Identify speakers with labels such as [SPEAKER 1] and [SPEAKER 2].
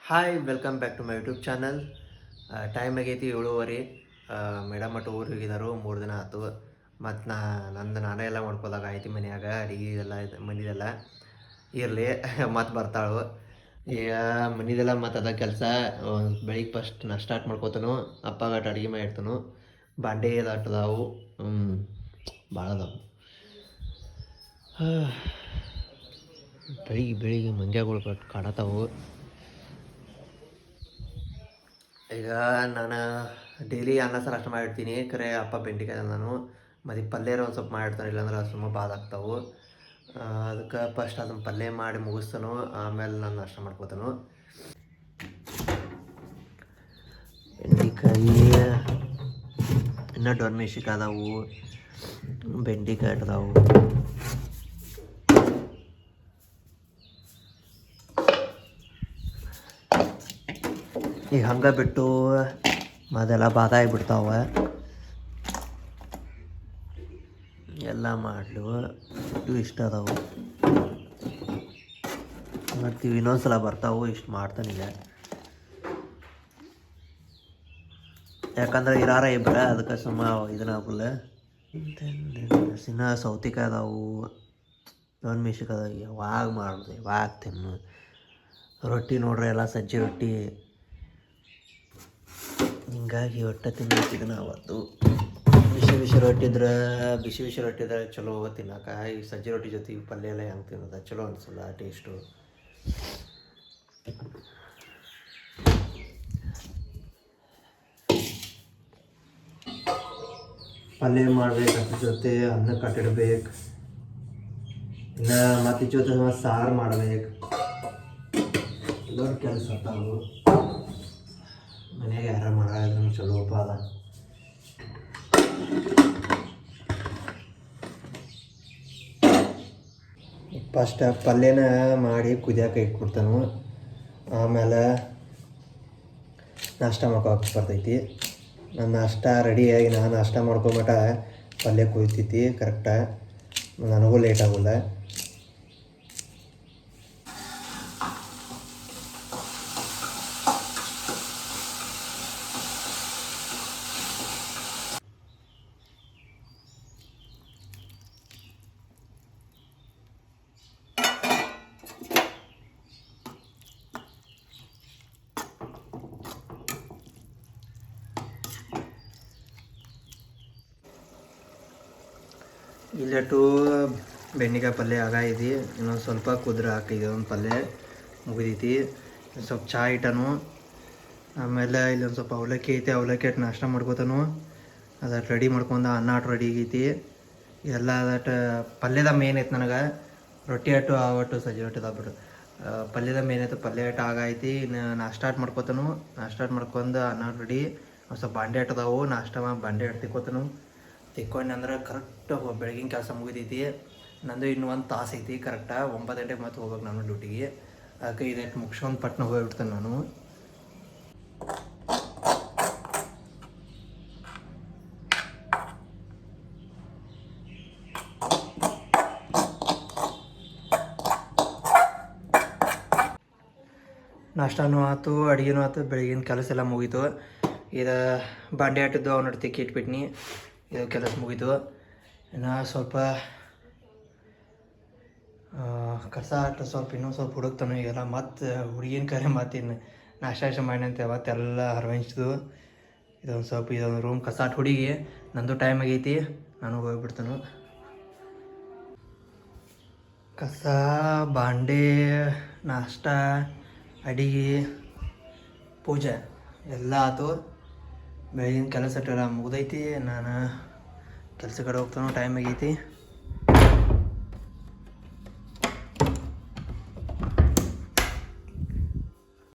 [SPEAKER 1] Hi welcome back to my YouTube channel. Time ಆಗೈತಿ 7:30. Madam ಮಟ್ಟು ಊರಿಗೆ ಹೋಗಿದ್ದಾರೆ, 3 ದಿನ ಆಯ್ತು. ಮತ್ತು ನಾನೇ ಎಲ್ಲ ಮಾಡ್ಕೋದಾಗ ಆಯ್ತು ಮನ್ಯಾಗ ಅಡುಗೆ ಎಲ್ಲ ಮನಿದೆಲ್ಲ ಇರಲಿ ಮತ್ತು ಬರ್ತಾಳು ಈಗ ಮನಿದೆಲ್ಲ ಮತ್ತು ಅದ ಕೆಲಸ. ಬೆಳಿಗ್ಗೆ ಫಸ್ಟ್ ನಾ ಸ್ಟಾರ್ಟ್ ಮಾಡ್ಕೋತಾನು, ಅಪ್ಪಗಟ್ಟು ಅಡುಗೆ ಮಾಡಿರ್ತಾನು. ಬಾಂಡೆ ಅದಾವು ಭಾಳ ಅದಾವು. ಬೆಳಿಗ್ಗೆ ಮಂಗ್ಯಾಗಳು ಬಟ್ ಕಾಡತಾವು. ಈಗ ನಾನು ಡೈಲಿ ಅನ್ನ ಸಾರು ಅಷ್ಟು ಮಾಡಿರ್ತೀನಿ. ಕರೆ ಅಪ್ಪ ಬೆಂಡೆಕಾಯಿ ನಾನು ಮತ್ತು ಪಲ್ಯರ ಒಂದು ಸ್ವಲ್ಪ ಮಾಡಿರ್ತಾನೆ, ಇಲ್ಲಾಂದ್ರೆ ಸುಮ್ಮ ಬಾದಾಗ್ತಾವು. ಅದಕ್ಕೆ ಫಸ್ಟ್ ಅದನ್ನು ಪಲ್ಯ ಮಾಡಿ ಮುಗಿಸ್ತಾನು, ಆಮೇಲೆ ನಾನು ನಾಷ್ಟ ಮಾಡ್ಕೋತಾನು. ಬೆಂಡೆಕಾಯಿ ಇನ್ನೂ ಡೊನ್ಮೆಣ್ಸಿಕಾಯಿ ಅದಾವು, ಬೆಂಡೆಕಾಯಿ ಅದಾವು. ಈಗ ಹಂಗೆ ಬಿಟ್ಟು ಅದೆಲ್ಲ ಬಾದ ಆಗಿಬಿಡ್ತಾವೆ. ಎಲ್ಲ ಮಾಡಲು ಇವು ಇಷ್ಟ ಅದಾವು. ಮತ್ತು ಇವು ಇನ್ನೊಂದ್ಸಲ ಬರ್ತಾವೆ, ಇಷ್ಟು ಮಾಡ್ತಾನೀಗ. ಯಾಕಂದ್ರೆ ಇರಾರ ಇಬ್ಬರ, ಅದಕ್ಕೆ ಸುಮ್ಮ ಇದನ್ನ ಆಗಲ್ಲ. ಇನ್ನು ಸೌತೆಕಾಯಿ ಅದಾವು, ಡೊನ್ಮೆಣ್ಸಿಕಾಯಿ ಅದಾವು. ಯಾವಾಗ ಮಾಡಿದೆ ಯಾವಾಗ ತಿನ್ನು. ರೊಟ್ಟಿ ನೋಡ್ರಿ, ಎಲ್ಲ ಸಜ್ಜಿ ರೊಟ್ಟಿ. ಹಿಂಗಾಗಿ ಹೊಟ್ಟೆ ತಿನ್ನೋತಿದ್ದು ಅವತ್ತು ಬಿಸಿ ರೊಟ್ಟಿ ಇದ್ರೆ ಚಲೋ ತಿನ್ನೋಕೆ. ಈ ಸಜ್ಜಿ ರೊಟ್ಟಿ ಜೊತೆ ಪಲ್ಯ ಎಲ್ಲ ಹೆಂಗೆ ತಿನ್ನೋದು ಚಲೋ ಅನಿಸಲ್ಲ ಟೇಸ್ಟು. ಪಲ್ಯ ಮಾಡ್ಬೇಕು, ಅದ್ರ ಜೊತೆ ಅನ್ನ ಕಟ್ಟಿಡ್ಬೇಕು, ಇನ್ನು ಮತ್ತೆ ಜೊತೆ ಸಾರು ಮಾಡ್ಬೇಕು. ದೊಡ್ಡ ಕೆಲಸ ತಾವು ಮನೆಯಾಗ ಯಾರು ಮಾಡೋದ್ರೂ ಚಲೋ ಅದ. ಫಸ್ಟ್ ಪಲ್ಯನ ಮಾಡಿ ಕುದಿಯೋಕೆ ಇಟ್ಬಿಡ್ತಾನು, ಆಮೇಲೆ ನಾಷ್ಟ ಮಾಡ್ಕೊಳಕ್ಕೆ ಬರ್ತೈತಿ. ನನ್ನ ನಾಷ್ಟ ರೆಡಿಯಾಗಿ ನಾನು ನಾಷ್ಟ ಮಾಡ್ಕೊಂಬಿಟ್ಟ ಪಲ್ಯ ಕುಯ್ತೈತಿ ಕರೆಕ್ಟಾಗಿ, ನನಗೂ ಲೇಟ್ ಆಗೋಲ್ಲ. ಇಲ್ಲಟ್ಟು ಬೆಂಡೆಕಾಯಿ ಪಲ್ಯ ಆಗೈತಿ, ಇನ್ನೊಂದು ಸ್ವಲ್ಪ ಕುದ್ರೆ ಹಾಕಿದೆ. ಒಂದು ಪಲ್ಯ ಮುಗಿದೈತಿ. ಸ್ವಲ್ಪ ಚಹಾ ಇಟ್ಟನು, ಆಮೇಲೆ ಇಲ್ಲೊಂದು ಸ್ವಲ್ಪ ಅವಲಕ್ಕಿ ಐತಿ. ಅವಲಕ್ಕಿ ಅಟ್ಟು ನಾಷ್ಟ ಮಾಡ್ಕೋತಾನು. ಅದಟ್ಟು ರೆಡಿ ಮಾಡ್ಕೊಂಡು ಅನ್ನ ಅಟ್ಟು ರೆಡಿ ಆಗೈತಿ ಎಲ್ಲ. ಅದಟ್ಟು ಪಲ್ಯದ ಮೇನ್ ಐತೆ ನನಗೆ. ರೊಟ್ಟಿ ಅಟ್ಟು ಆವಟ್ಟು ಸಜ್ಜಿ ರೊಟ್ಟಿದ ಬಿಡು, ಪಲ್ಯದ ಮೇನ್ ಐತೆ. ಪಲ್ಯ ಅಟ್ಟು ಆಗೈತಿ. ಇನ್ನು ನಾಷ್ಟ ಮಾಡ್ಕೋತಾನು. ನಾಷ್ಟ ಮಾಡ್ಕೊಂಡು ಅನ್ನ ರೆಡಿ. ಒಂದು ಸ್ವಲ್ಪ ಬಾಂಡೆ ಅಟ್ಟದಾವು, ನಾಷ್ಟ ಬಾಂಡೆ ಅಟ್ಟು ತಿಕ್ಕೋತಾನು. ತಿಕ್ಕೊಂಡು ಅಂದ್ರೆ ಕರೆಕ್ಟ್ ಬೆಳಗಿನ ಕೆಲಸ ಮುಗಿದೈತಿ. ನಂದು ಇನ್ನೂ 1 ತಾಸು ಐತಿ ಕರೆಕ್ಟಾಗಿ 9 ಗಂಟೆಗೆ ಮತ್ತೆ ಹೋಗ್ಬೇಕು ನಾನು ಡ್ಯೂಟಿಗೆ. ಅದಕ್ಕೆ ಇದಕ್ಕೆ ಮುಗಿಸ್ಕೊಂಡು ಪಟ್ನ ಹೋಗ್ಬಿಡ್ತೇನೆ ನಾನು. ನಾಷ್ಟನೂ ಆಯ್ತು, ಅಡುಗೆನೂ ಆಯ್ತು, ಬೆಳಗಿನ ಕೆಲಸ ಎಲ್ಲ ಮುಗೀತು. ಇದು ಬಾಂಡೆ ಆಟಿದ್ದು ಅವನೊಟ್ಟು ತಿಕ್ಕಿ ಇಟ್ಬಿಟ್ನಿ. ಇದು ಕೆಲಸ ಮುಗೀತು. ಇನ್ನು ಸ್ವಲ್ಪ ಕಸ ಆಟ ಸ್ವಲ್ಪ ಇನ್ನೊಂದು ಸ್ವಲ್ಪ ಹುಡುಕ್ತಾನೆ ಈಗೆಲ್ಲ. ಮತ್ತು ಹುಡುಗಿನ ಕರೆ ಮತ್ತಿನ್ನು ನಾಷ್ಟ ಮಾಡಿ ಅಂತ ಅವತ್ತೆಲ್ಲ ಹರವಂಚಿದು. ಇದೊಂದು ಸ್ವಲ್ಪ ಇದೊಂದು ರೂಮ್ ಕಸ ಆಟ ಹುಡುಗಿ. ನಂದು ಟೈಮ್ ಆಗೈತಿ, ನಾನು ಹೋಗ್ಬಿಡ್ತಾನು. ಕಸ, ಬಾಂಡೆ, ನಾಷ್ಟ, ಅಡಿಗೆ, ಪೂಜೆ ಎಲ್ಲ ಆಯ್ತು. ಬೆಳಗಿನ ಕೆಲಸ ಎಲ್ಲ ಮುಗ್ದೈತಿ. ನಾನು ಕೆಲಸ ಕಡೆ ಹೋಗ್ತಾನೋ, ಟೈಮ್ ಆಗೈತಿ.